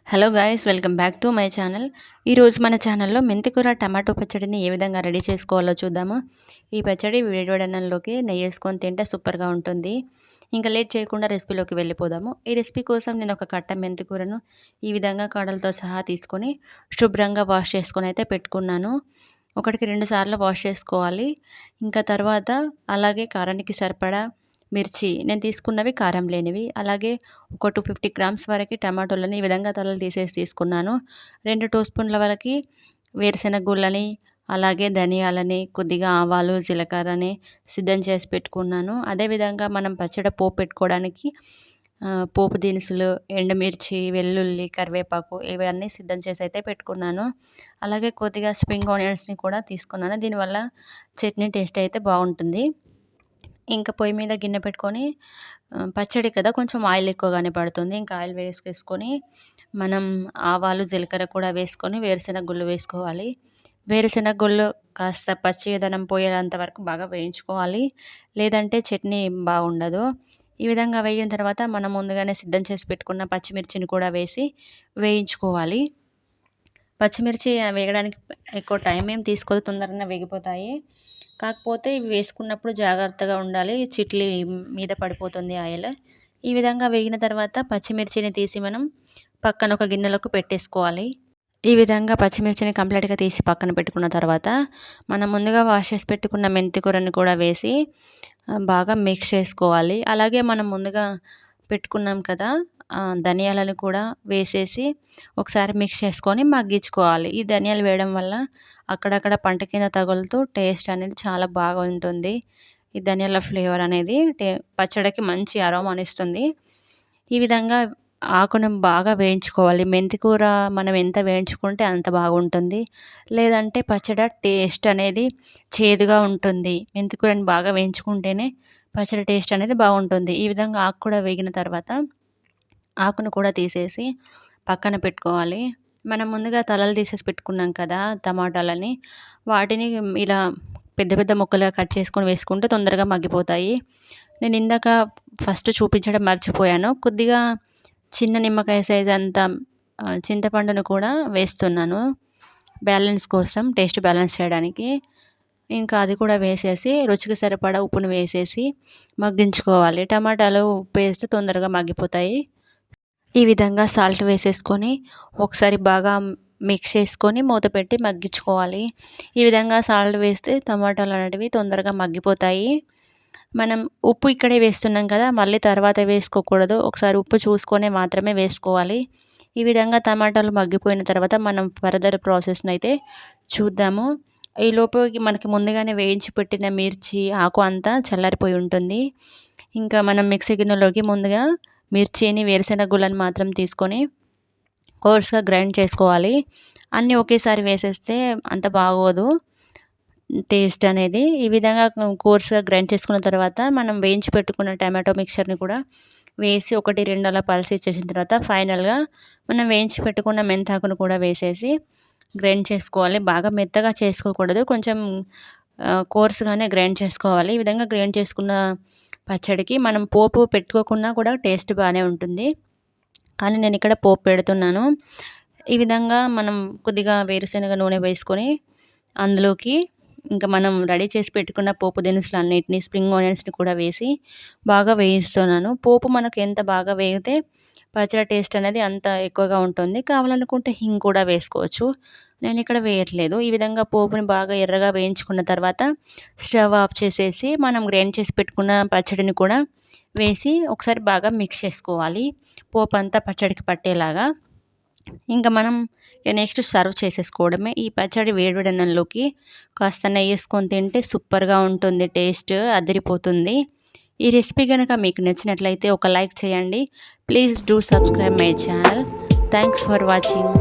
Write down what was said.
Hello guys, welcome back to my channel. ఈరోజు మన ఛానల్లో మెంతికూర టమాటో పచ్చడిని ఏ విధంగా రెడీ చేసుకోవాలో చూద్దాము. ఈ పచ్చడి వేడివేడన్నంలోకి నెయ్యి వేసుకొని తింటే సూపర్గా ఉంటుంది. ఇంకా లేట్ చేయకుండా రెసిపీలోకి వెళ్ళిపోదాము. ఈ రెసిపీ కోసం నేను ఒక కట్ట మెంతికూరను ఈ విధంగా కాడలతో సహా తీసుకొని శుభ్రంగా వాష్ చేసుకొని అయితే పెట్టుకున్నాను. ఒకటికి 2 సార్లు వాష్ చేసుకోవాలి. ఇంకా తర్వాత అలాగే కారానికి సరిపడా మిర్చి, నేను తీసుకున్నవి కారం లేనివి. అలాగే ఒక 250 గ్రామ్స్ వరకు టమాటోలని ఈ విధంగా తలలు తీసేసి తీసుకున్నాను. 2 టీ స్పూన్ల వరకు వేరుశెనగ గుళ్ళని, అలాగే ధనియాలని, కొద్దిగా ఆవాలు, జీలకర్రని సిద్ధం చేసి పెట్టుకున్నాను. అదేవిధంగా మనం పచ్చడి పోపు పెట్టుకోవడానికి పోపు దినుసులు, ఎండుమిర్చి, వెల్లుల్లి, కరివేపాకు ఇవన్నీ సిద్ధం చేసి అయితే పెట్టుకున్నాను. అలాగే కొద్దిగా స్ప్రింగ్ ఆనియన్స్ని కూడా తీసుకున్నాను. దీనివల్ల చట్నీ టేస్ట్ అయితే బాగుంటుంది. ఇంకా పొయ్యి మీద గిన్నె పెట్టుకొని పచ్చడి కదా, కొంచెం ఆయిల్ ఎక్కువగానే పడుతుంది. ఇంకా ఆయిల్ వేసుకొని మనం ఆవాలు, జీలకర్ర కూడా వేసుకొని వేరుశెనగ గుళ్ళు వేసుకోవాలి. వేరుశెనగ గుళ్ళు కాస్త పచ్చిదనం పోయేంత వరకు బాగా వేయించుకోవాలి, లేదంటే చట్నీ బాగుండదు. ఈ విధంగా వేగిన తర్వాత మనం ముందుగానే సిద్ధం చేసి పెట్టుకున్న పచ్చిమిర్చిని కూడా వేసి వేయించుకోవాలి. పచ్చిమిర్చి వేగడానికి ఎక్కువ టైం ఏం తీసుకోదు, తొందరగా వేగిపోతాయి. కాకపోతే ఇవి వేసుకున్నప్పుడు జాగ్రత్తగా ఉండాలి, చిట్లి మీద పడిపోతుంది ఆయిల్. ఈ విధంగా వేగిన తర్వాత పచ్చిమిర్చిని తీసి మనం పక్కన ఒక గిన్నెలోకి పెట్టేసుకోవాలి. ఈ విధంగా పచ్చిమిర్చిని కంప్లీట్గా తీసి పక్కన పెట్టుకున్న తర్వాత మనం ముందుగా వాష్ చేసి పెట్టుకున్న మెంతి కూరని కూడా వేసి బాగా మిక్స్ చేసుకోవాలి. అలాగే మనం ముందుగా పెట్టుకున్నాం కదా ధనియాలను కూడా వేసేసి ఒకసారి మిక్స్ చేసుకొని మగ్గించుకోవాలి. ఈ ధనియాలు వేయడం వల్ల అక్కడక్కడ పంట కింద తగులుతూ టేస్ట్ అనేది చాలా బాగా ఉంటుంది. ఈ ధనియాల ఫ్లేవర్ అనేది పచ్చడికి మంచి అరోమానిస్తుంది. ఈ విధంగా ఆకును బాగా వేయించుకోవాలి. మెంతికూర మనం ఎంత వేయించుకుంటే అంత బాగుంటుంది, లేదంటే పచ్చడి టేస్ట్ అనేది చేదుగా ఉంటుంది. మెంతికూరని బాగా వేయించుకుంటేనే పచ్చడి టేస్ట్ అనేది బాగుంటుంది. ఈ విధంగా ఆకు కూడా వేగిన తర్వాత ఆకును కూడా తీసేసి పక్కన పెట్టుకోవాలి. మనం ముందుగా తలలు తీసేసి పెట్టుకున్నాం కదా టమాటాలని, వాటిని ఇలా పెద్ద పెద్ద ముక్కలుగా కట్ చేసుకొని వేసుకుంటే తొందరగా మగ్గిపోతాయి. నేను ఇందాక ఫస్ట్ చూపించడం మర్చిపోయాను. కొద్దిగా చిన్న నిమ్మకాయ సైజ్ అంత చింతపండును కూడా వేస్తున్నాను, బ్యాలెన్స్ కోసం, టేస్ట్ బ్యాలెన్స్ చేయడానికి. ఇంకా అది కూడా వేసేసి రుచికి సరిపడా ఉప్పును వేసేసి మగ్గించుకోవాలి. టమాటాలు ఉప్పు వేస్తే తొందరగా మగ్గిపోతాయి. ఈ విధంగా సాల్ట్ వేసేసుకొని ఒకసారి బాగా మిక్స్ చేసుకొని మూత పెట్టి మగ్గించుకోవాలి. ఈ విధంగా సాల్ట్ వేస్తే టమాటాలు అనేటివి తొందరగా మగ్గిపోతాయి. మనం ఉప్పు ఇక్కడే వేస్తున్నాం కదా, మళ్ళీ తర్వాత వేసుకోకూడదు. ఒకసారి ఉప్పు చూసుకొని మాత్రమే వేసుకోవాలి. ఈ విధంగా టమాటాలు మగ్గిపోయిన తర్వాత మనం ఫర్దర్ ప్రాసెస్ని అయితే చూద్దాము. ఈ లోపలికి మనకి ముందుగానే వేయించి పెట్టిన మిర్చి ఆకు అంతా చల్లారిపోయి ఉంటుంది. ఇంకా మనం మిక్సీ గిన్నెలోకి ముందుగా మిర్చిని, వేరుశెనగ గుళ్ళని మాత్రం తీసుకొని కోర్స్గా గ్రైండ్ చేసుకోవాలి. అన్నీ ఒకేసారి వేసేస్తే అంత బాగోదు టేస్ట్ అనేది. ఈ విధంగా కోర్స్గా గ్రైండ్ చేసుకున్న తర్వాత మనం వేయించి పెట్టుకున్న టమాటో మిక్చర్ని కూడా వేసి 1-2 అలా పల్స్ ఇచ్చేసిన తర్వాత ఫైనల్గా మనం వేయించి పెట్టుకున్న మెంతాకును కూడా వేసేసి గ్రైండ్ చేసుకోవాలి. బాగా మెత్తగా చేసుకోకూడదు, కొంచెం కోర్స్గానే గ్రైండ్ చేసుకోవాలి. ఈ విధంగా గ్రైండ్ చేసుకున్న పచ్చడికి మనం పోపు పెట్టుకోకుండా కూడా టేస్ట్ బాగానే ఉంటుంది, కానీ నేను ఇక్కడ పోపు పెడుతున్నాను. ఈ విధంగా మనం కొద్దిగా వేరుశనగ నూనె వేసుకొని అందులోకి ఇంకా మనం రెడీ చేసి పెట్టుకున్న పోపు దినుసులు అన్నిటిని, స్ప్రింగ్ ఆనియన్స్ని కూడా వేసి బాగా వేయిస్తున్నాను. పోపు మనకు ఎంత బాగా వేగితే పచ్చడి టేస్ట్ అనేది అంత ఎక్కువగా ఉంటుంది. కావాలనుకుంటే హింగ్ కూడా వేసుకోవచ్చు, నేను ఇక్కడ వేయట్లేదు. ఈ విధంగా పోపుని బాగా ఎర్రగా వేయించుకున్న తర్వాత స్టవ్ ఆఫ్ చేసేసి మనం గ్రైండ్ చేసి పెట్టుకున్న పచ్చడిని కూడా వేసి ఒకసారి బాగా మిక్స్ చేసుకోవాలి, పోపు అంతా పచ్చడికి పట్టేలాగా. ఇంకా మనం నెక్స్ట్ సర్వ్ చేసేసుకోవడమే. ఈ పచ్చడి వేడివేడి అన్నంలోకి కాస్త నెయ్యి వేసుకొని తింటే సూపర్గా ఉంటుంది, టేస్ట్ అదిరిపోతుంది. ఈ రెసిపీ కనుక మీకు నచ్చినట్లయితే ఒక లైక్ చేయండి. Please do subscribe my channel. Thanks for watching.